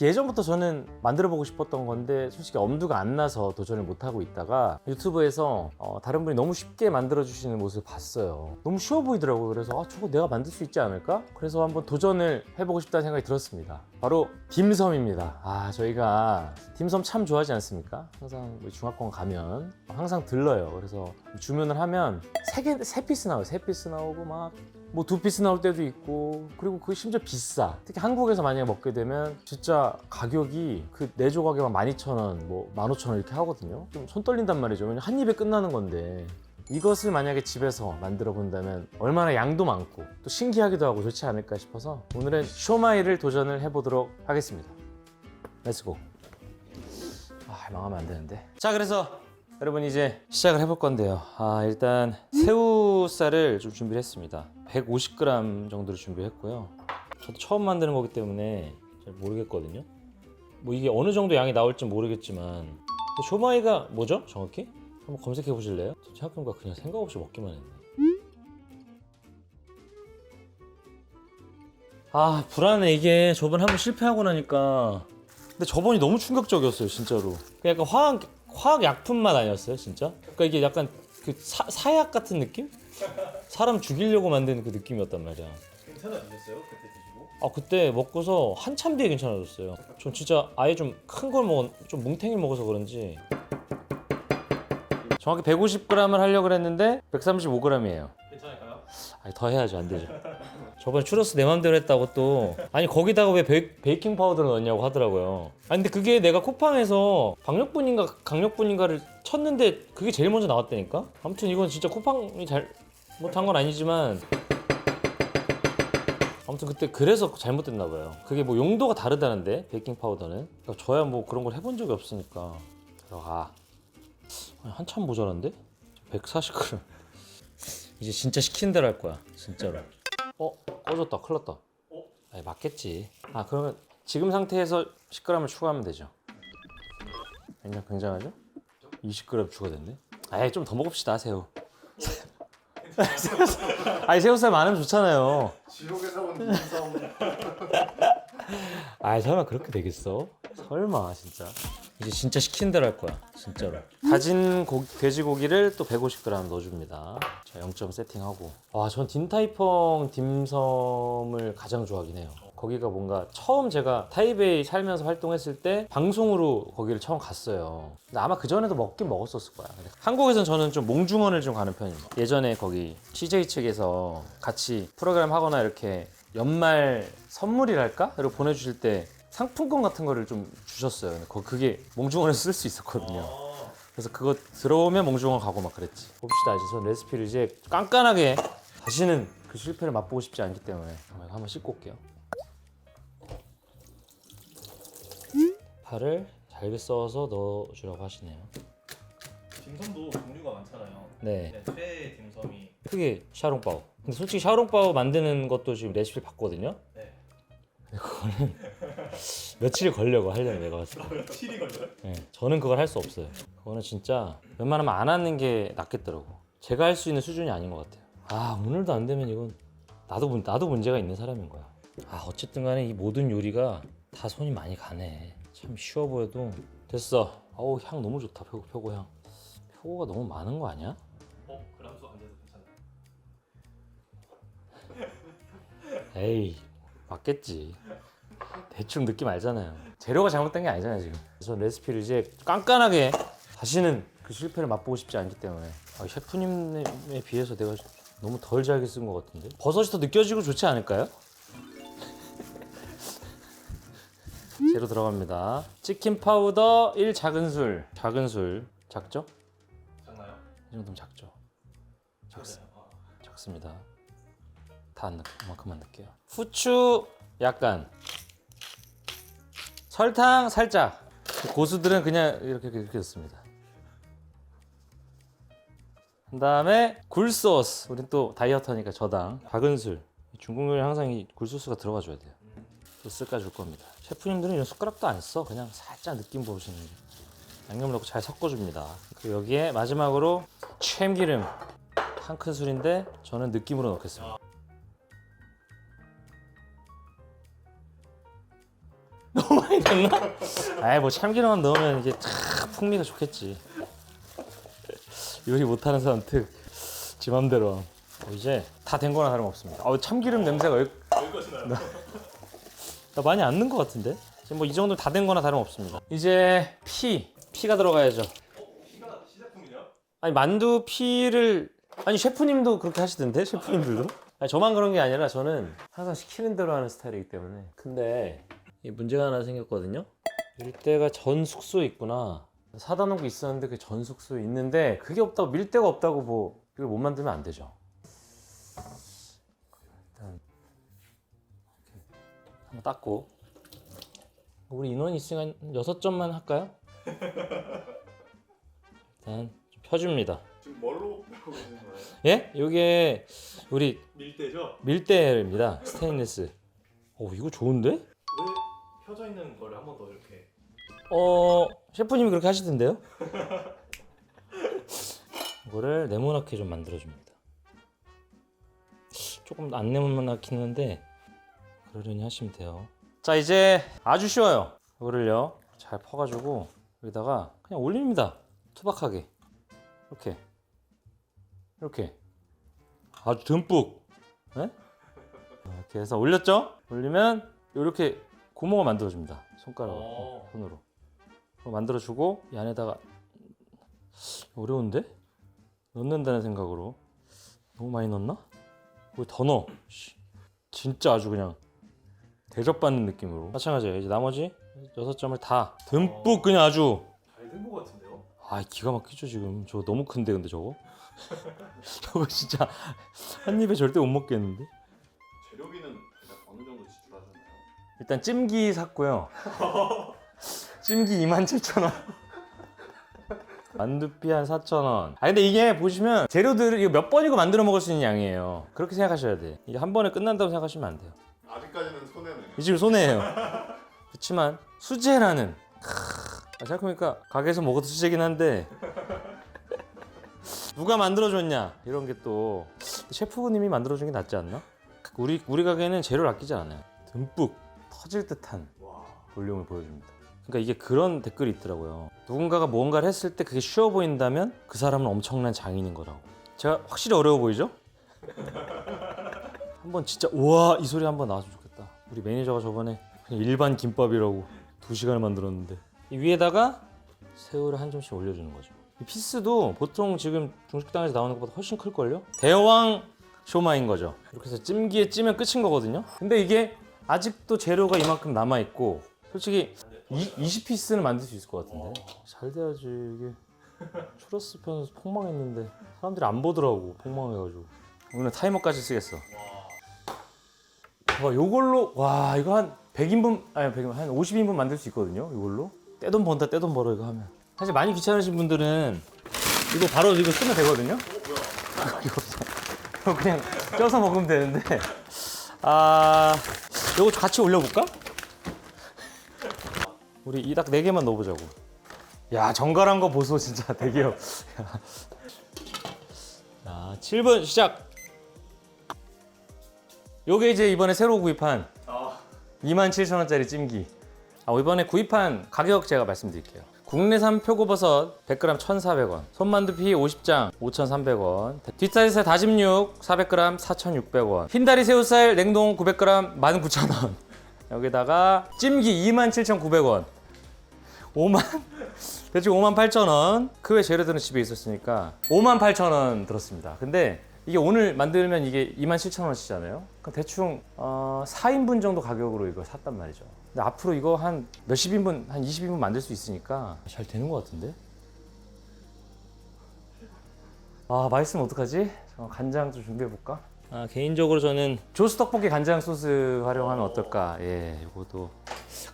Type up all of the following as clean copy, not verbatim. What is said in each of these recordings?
예전부터 저는 만들어보고 싶었던 건데 솔직히 엄두가 안 나서 도전을 못하고 있다가 유튜브에서 다른 분이 너무 쉽게 만들어주시는 모습을 봤어요. 너무 쉬워 보이더라고요. 그래서 저거 내가 만들 수 있지 않을까? 그래서 한번 도전을 해보고 싶다는 생각이 들었습니다. 바로 딤섬입니다. 저희가 딤섬 참 좋아하지 않습니까? 항상 중화권 가면 항상 들러요. 그래서 주문을 하면 세 피스 나와요. 세 피스 나오고 막 뭐 2피스 나올 때도 있고, 그리고 그게 심지어 비싸. 특히 한국에서 만약에 먹게 되면 진짜 가격이 그 4조각에 막 12,000원, 뭐 15,000원 이렇게 하거든요. 좀 손 떨린단 말이죠. 왜냐면 한 입에 끝나는 건데 이것을 만약에 집에서 만들어 본다면 얼마나 양도 많고 또 신기하기도 하고 좋지 않을까 싶어서 오늘은 쇼마이를 도전을 해보도록 하겠습니다. 렛츠고. 망하면 안 되는데. 자, 그래서 여러분 이제 시작을 해볼 건데요. 일단 새우살을 좀 준비를 했습니다. 150g 정도를 준비했고요. 저도 처음 만드는 거기 때문에 잘 모르겠거든요. 뭐 이게 어느 정도 양이 나올지 모르겠지만 쇼마이가 뭐죠? 정확히? 한번 검색해 보실래요? 생각해보니까 그냥 생각 없이 먹기만 했네. 불안해. 이게 저번에 한번 실패하고 나니까. 근데 저번이 너무 충격적이었어요, 진짜로. 약간 화학 약품 맛 아니었어요, 진짜? 그러니까 이게 약간 그 사약 같은 느낌? 사람 죽이려고 만든 그 느낌이었단 말이야. 괜찮아지셨어요? 그때 드시고? 그때 먹고서 한참 뒤에 괜찮아졌어요. 전 진짜 아예 좀 큰 걸 좀 뭉탱이를 먹어서 그런지. 정확히 150g을 하려고 했는데 135g이에요. 괜찮을까요? 더 해야죠. 안 되죠. 저번에 추러스 내 맘대로 했다고 또 거기다가 왜 베이킹 파우더를 넣었냐고 하더라고요. 근데 그게 내가 쿠팡에서 박력분인가 강력분인가를 쳤는데 그게 제일 먼저 나왔다니까? 아무튼 이건 진짜 쿠팡이 잘못한 건 아니지만 아무튼 그때 그래서 잘못됐나 봐요. 그게 뭐 용도가 다르다는데 베이킹 파우더는. 그러니까 저야 뭐 그런 걸 해본 적이 없으니까 들어가. 한참 모자란데? 140g. 이제 진짜 시키는 대로 할 거야, 진짜로. 꺼졌다. 큰일 났다. 맞겠지. 그러면 지금 상태에서 10g을 추가하면 되죠. 굉장하죠? 20g 추가됐네. 좀 더 먹읍시다, 새우. 새우살 많으면 좋잖아요. 지옥에서 온 딤섬. 설마 그렇게 되겠어? 설마 진짜. 이제 진짜 시키는 대로 할 거야, 진짜로. 다진 돼지고기를 또 150g 넣어줍니다. 자, 0점 세팅하고. 전 딘타이펑 딤섬을 가장 좋아하긴 해요. 거기가 뭔가 처음 제가 타이베이 살면서 활동했을 때 방송으로 거기를 처음 갔어요. 근데 아마 그전에도 먹긴 먹었었을 거야. 한국에선 저는 좀 몽중원을 좀 가는 편이에요. 예전에 거기 CJ 측에서 같이 프로그램 하거나 이렇게 연말 선물이랄까? 이렇게 보내주실 때 상품권 같은 거를 좀 주셨어요. 그게 몽중원에서 쓸 수 있었거든요. 그래서 그거 들어오면 몽중원 가고 막 그랬지. 봅시다. 이제 전 레시피를 이제 깐깐하게 다시는 그 실패를 맛보고 싶지 않기 때문에 한번 씻고 올게요. 파를 잘게 썰어서 넣어주라고 하시네요. 딤섬도 종류가 많잖아요. 네. 최애 딤섬이 그게 샤롱바오. 근데 솔직히 샤롱바오 만드는 것도 지금 레시피를 봤거든요. 네. 그거는 며칠이 걸려고 하려면 내가 봤을 때. 며칠이 걸려요? 네, 저는 그걸 할 수 없어요. 그거는 진짜 웬만하면 안 하는 게 낫겠더라고. 제가 할 수 있는 수준이 아닌 것 같아요. 오늘도 안 되면 이건 나도 문제가 있는 사람인 거야. 어쨌든 간에 이 모든 요리가 다 손이 많이 가네. 참 쉬워 보여도. 됐어. 향 너무 좋다. 표고 향. 표고가 너무 많은 거 아니야? 그람수 안 돼도 괜찮아요. 에이, 맞겠지. 대충 느낌 알잖아요. 재료가 잘못된 게 아니잖아요, 지금. 그래서 레시피를 이제 깐깐하게 다시는 그 실패를 맛보고 싶지 않기 때문에. 셰프님에 비해서 내가 너무 덜 잘게 쓴 것 같은데? 버섯이 더 느껴지고 좋지 않을까요? 재료 들어갑니다. 치킨 파우더 1 작은술. 작은술. 작죠? 작나요? 이 정도면 작죠? 작습니다. 다 안 넣고 이만큼만 넣을게요. 후추 약간. 설탕 살짝. 고수들은 그냥 이렇게 넣습니다. 그 다음에 굴소스. 우린 또 다이어터니까 저당. 작은술. 중국 요리 항상 이 굴소스가 들어가줘야 돼요. 쓱까줄 겁니다. 셰프님들은 이런 숟가락도 안 써. 그냥 살짝 느낌 보시는 게. 양념을 넣고 잘 섞어줍니다. 그리고 여기에 마지막으로 참기름. 한 큰술인데 저는 느낌으로 넣겠습니다. 너무 많이 됐나? 아이 뭐 참기름만 넣으면 이게 탁 풍미가 좋겠지. 요리 못하는 사람 특지 맘대로. 이제 다 된 거나 다름없습니다. 참기름 냄새가 여기까지 나요. 나 많이 안 넣은 것 같은데? 지금 뭐 이 정도 다 된 거나 다름없습니다. 이제 피가 들어가야죠. 피가 시제품이냐? 아니 만두 피를 아니 셰프님도 그렇게 하시던데? 셰프님들도? 아니 저만 그런 게 아니라 저는 항상 시키는 대로 하는 스타일이기 때문에. 근데 이 문제가 하나 생겼거든요. 밀대가 전 숙소에 있구나. 사다 놓고 있었는데 그 전 숙소에 있는데 그게 없다고 밀대가 없다고 뭐 이걸 못 만들면 안 되죠. 일단 이렇게 한번 닦고 우리 인원이 있으니까 6점만 할까요? 일단 좀 펴줍니다. 지금 뭘로 하고 있는 거예요? 예? 요게 우리 밀대죠? 밀대입니다. 스테인리스. 이거 좋은데? 왜 펴져 있는 거를 한 번 더 이렇게 셰프님이 그렇게 하시던데요? 이거를 네모나게 좀 만들어줍니다. 조금 안 네모나긴 한데 그러려니 하시면 돼요. 자 이제 아주 쉬워요. 이거를요 잘 퍼가지고 여기다가 그냥 올립니다. 투박하게 이렇게 아주 듬뿍. 네? 이렇게 해서 올렸죠? 올리면 이렇게 구멍을 만들어줍니다. 손가락으로 손으로 만들어주고 이 안에다가 어려운데? 넣는다는 생각으로 너무 많이 넣었나? 왜 더 넣어? 진짜 아주 그냥 대접받는 느낌으로. 마찬가지예요. 이제 나머지 6점을 다 듬뿍 그냥 아주 잘 된 거 같은데요? 기가 막히죠 지금. 저거 너무 큰데 근데 저거 저거 진짜 한 입에 절대 못 먹겠는데. 재료비는 대략 어느 정도 지출하셨나요? 일단 찜기 샀고요. 찜기 27,000원. 만두피 한 4,000원. 근데 이게 보시면 재료들을 이거 몇 번이고 만들어 먹을 수 있는 양이에요. 그렇게 생각하셔야 돼. 이게 한 번에 끝난다고 생각하시면 안 돼요. 아직까지는 손해네요. 이 지금 손해예요. 그렇지만 수제라는 생각해보니까 가게에서 먹어도 수제긴 한데 누가 만들어줬냐 이런 게 또 셰프님이 만들어준 게 낫지 않나? 우리 가게는 재료를 아끼지 않아요. 듬뿍 터질 듯한 볼륨을 보여줍니다. 그러니까 이게 그런 댓글이 있더라고요. 누군가가 뭔가를 했을 때 그게 쉬워 보인다면 그 사람은 엄청난 장인인 거라고. 제가 확실히 어려워 보이죠? 한번 진짜 우와 이 소리 한번 나왔으면 좋겠다. 우리 매니저가 저번에 그냥 일반 김밥이라고 2시간을 만들었는데 이 위에다가 새우를 한 점씩 올려주는 거죠. 이 피스도 보통 지금 중식당에서 나오는 것보다 훨씬 클걸요? 대왕 쇼마인 거죠. 이렇게 해서 찜기에 찌면 끝인 거거든요. 근데 이게 아직도 재료가 이만큼 남아있고 솔직히 20피스는 만들 수 있을 것 같은데 잘 돼야지. 이게 추러스 편에서 폭망했는데 사람들이 안 보더라고. 폭망해가지고 오늘 타이머까지 쓰겠어. 요걸로 이거 한 100인분 아니 100인분 한 50인분 만들 수 있거든요. 이걸로 떼돈 번다 떼돈 벌어 이거 하면. 사실 많이 귀찮으신 분들은 이거 바로 이거 쓰면 되거든요. 이거 그냥 쪄서 먹으면 되는데 요거 같이 올려볼까? 우리 이 딱 4개만 넣어보자고. 야 정갈한 거 보소 진짜 되게요. 자 7분 시작. 요게 이제 이번에 새로 구입한 27,000원짜리 찜기. 이번에 구입한 가격 제가 말씀드릴게요. 국내산 표고버섯 100g 1,400원, 손만두피 50장 5,300원, 뒷다리살 다짐 육 400g 4,600원, 흰다리 새우살 냉동 900g 19,000원. 여기다가 찜기 27,900원, 대충 58,000원. 그 외 재료들은 집에 있었으니까 58,000원 들었습니다. 근데 이게 오늘 만들면 이게 27,000원씩이잖아요. 그럼 대충 4인분 정도 가격으로 이거 샀단 말이죠. 근데 앞으로 이거 한 몇십 인분, 한 20인분 만들 수 있으니까 잘 되는 것 같은데? 맛있으면 어떡하지? 간장 좀 준비해볼까? 개인적으로 저는 조스 떡볶이 간장 소스 활용하면 어떨까? 예, 이것도.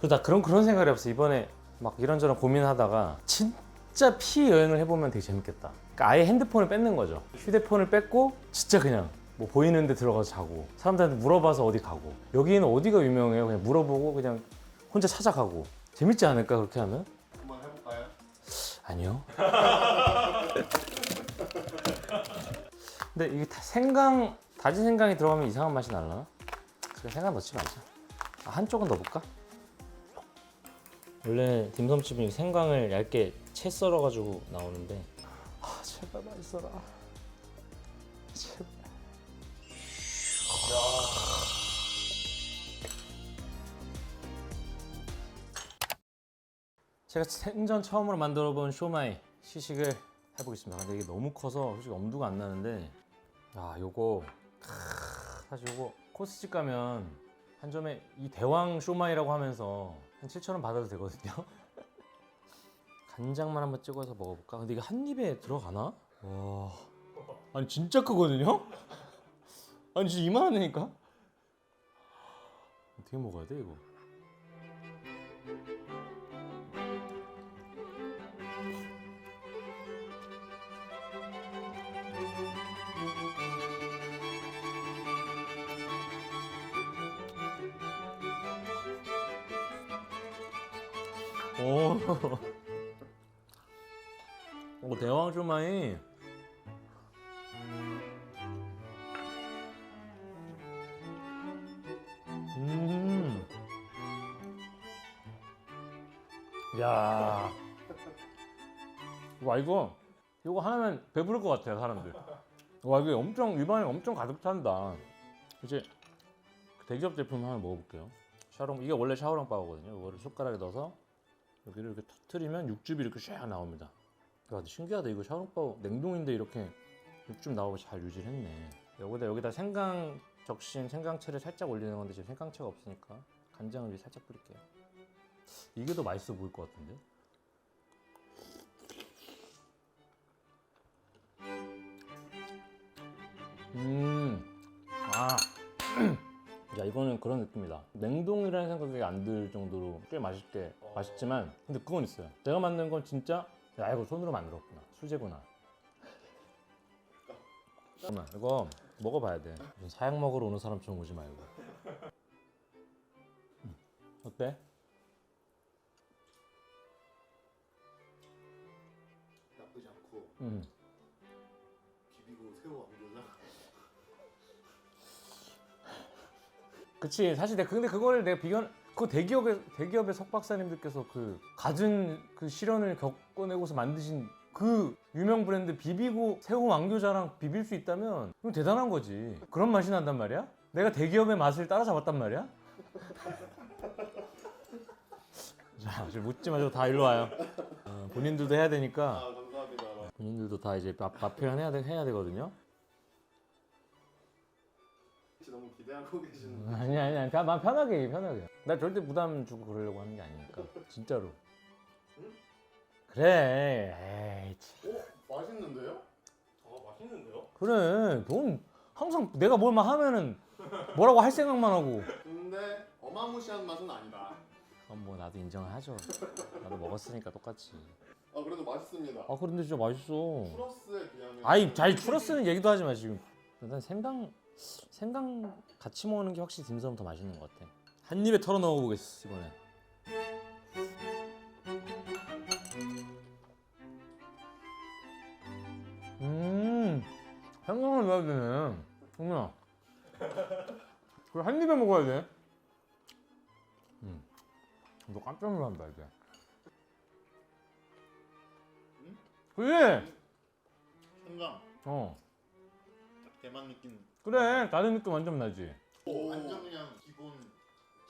나 그런 생각이 없어. 이번에 막 이런저런 고민하다가 진짜 피 여행을 해보면 되게 재밌겠다. 그러니까 아예 핸드폰을 뺏는 거죠. 휴대폰을 뺏고 진짜 그냥 뭐 보이는 데 들어가서 자고 사람들한테 물어봐서 어디 가고 여기는 어디가 유명해요? 그냥 물어보고 그냥 혼자 찾아가고 재밌지 않을까 그렇게 하면? 한번 해볼까요? 아니요. 근데 이게 다진 생강이 들어가면 이상한 맛이 날라나? 그래 생강 넣지 말자. 한쪽은 넣어볼까? 원래 딤섬집은 생강을 얇게 채 썰어가지고 나오는데 제발 맛있어라. 제발. 제가 생전 처음으로 만들어본 쇼마이 시식을 해보겠습니다. 근데 이게 너무 커서 솔직히 엄두가 안 나는데, 요거 사실 요거 코스집 가면 한 점에 이 대왕 쇼마이라고 하면서 한 7,000원 받아도 되거든요. 간장만 한번 찍어서 먹어볼까? 근데 이게 한 입에 들어가나? 와, 아니 진짜 크거든요? 아니 진짜 이만하니까? 어떻게 먹어야 돼 이거? 오, 대왕 쇼마이. 야, 와 이거 하나면 배부를 것 같아요 사람들. 와 이게 엄청 입안에 엄청 가득 찬다. 이제 대기업 제품 하나 먹어볼게요. 이게 원래 샤오롱바오거든요. 이거를 숟가락에 넣어서 여기를 이렇게 터트리면 육즙이 이렇게 샥 나옵니다. 야, 근데 신기하다. 이거 샤오롱바오 냉동인데 이렇게 육즙 나오고 잘 유지를 했네. 여기다 생강 적신 생강채를 살짝 올리는 건데 지금 생강채가 없으니까 간장을 위에 살짝 뿌릴게요. 이게 더 맛있어 보일 것 같은데? 야, 이거는 그런 느낌이다. 냉동이라는 생각이 안 들 정도로 꽤 맛있지만, 근데 그건 있어요. 내가 만든 건 진짜, 야, 이거 손으로 만들었구나. 수제구나. 잠깐만, 이거 먹어봐야 돼. 사약 먹으러 오는 사람처럼 오지 말고. 어때? 나쁘지 않고 음. 비비고 새우 왕교자. 그치. 사실 근데 그걸 내가 그 대기업의 석박사님들께서 그 갖은 그 시련을 겪어내고서 만드신 그 유명 브랜드 비비고 새우 왕교자랑 비빌 수 있다면 그건 대단한 거지. 그런 맛이 난단 말이야? 내가 대기업의 맛을 따라잡았단 말이야? 자, 지금 묻지 마시고 다 일로 와요. 본인들도 해야 되니까. 아 감사합니다. 본인들도 다 이제 맛 표현해야 되거든요. 너무 기대하고 계시는. 아니, 마음 편하게. 나 절대 부담 주고 그러려고 하는 게 아니니까. 진짜로. 응? 그래. 에이, 참. 맛있는데요? 맛있는데요? 그래. 넌 항상 내가 뭘만 하면은 뭐라고 할 생각만 하고. 근데 어마무시한 맛은 아니다. 그럼 뭐 나도 인정을 하죠. 나도 먹었으니까 똑같이. 아 그래도 맛있습니다. 그런데 진짜 맛있어. 추러스에 비하면. 아이, 잘 추러스는 얘기도 하지 마 지금. 일단 생강 같이 먹는 게 확실히 딤섬은 더 맛있는 것 같아. 한 입에 털어 넣어 보겠어 이번에. 생강을 넣어야 되네. 정민아. 그걸 한 입에 먹어야 돼. 너 깜짝 놀란다 이제. 그래. 생강. 딱 대만 느낌. 그래. 다른 느낌 완전 나지. 완전 그냥 기본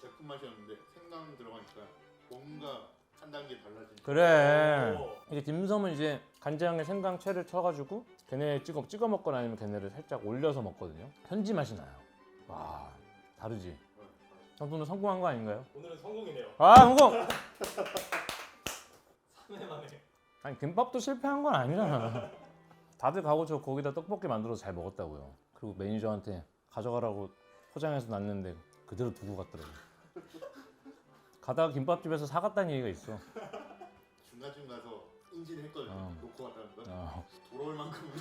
제품 맛이었는데 생강 들어가니까 뭔가 한 단계 달라진. 그래. 오. 이제 딤섬은 이제 간장에 생강채를 쳐가지고 걔네 찍어 먹거나 아니면 걔네를 살짝 올려서 먹거든요. 현지 맛이 나요. 와, 다르지. 오늘 성공한 거 아닌가요? 오늘은 성공이네요. 성공! 3회 만에. 아니 김밥도 실패한 건 아니잖아. 다들 가고 저 거기다 떡볶이 만들어서 잘 먹었다고요. 그리고 매니저한테 가져가라고 포장해서 놨는데 그대로 두고 갔더라고. 가다가 김밥집에서 사갔다는 얘기가 있어. 중간쯤 가서 인지했거든요. 놓고 왔다는 거. 돌아올 만큼.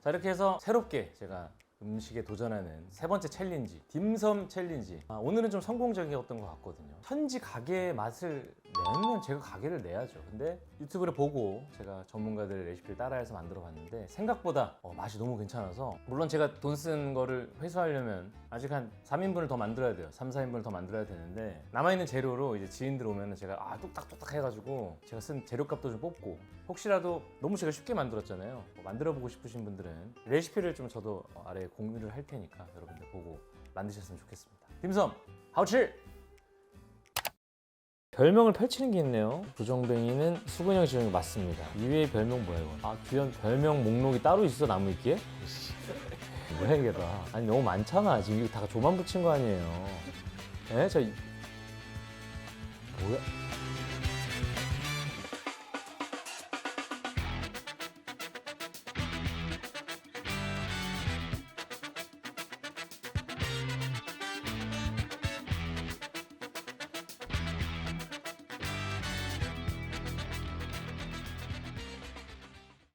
자, 이렇게 해서 새롭게 제가 음식에 도전하는 세 번째 챌린지, 딤섬 챌린지. 오늘은 좀 성공적이었던 것 같거든요. 현지 가게의 맛을 내면 제가 가게를 내야죠. 근데 유튜브를 보고 제가 전문가들의 레시피를 따라해서 만들어 봤는데 생각보다 맛이 너무 괜찮아서, 물론 제가 돈 쓴 거를 회수하려면 아직 한 3인분을 더 만들어야 돼요. 3, 4인분을 더 만들어야 되는데 남아있는 재료로 이제 지인들 오면 제가 뚝딱뚝딱 해가지고 제가 쓴 재료값도 좀 뽑고, 혹시라도 너무 제가 쉽게 만들었잖아요. 만들어 보고 싶으신 분들은 레시피를 좀 저도 아래에 공유를 할 테니까 여러분들 보고 만드셨으면 좋겠습니다. 딤섬 하우츠! 별명을 펼치는 게 있네요. 조정뱅이는 수근형 지정이 맞습니다. 이외의 별명 뭐야 이거? 주연 별명 목록이 따로 있어 나무위키에? 뭐야 이게 다. 아니 너무 많잖아. 지금 이거 다 조만 붙인 거 아니에요. 에? 뭐야?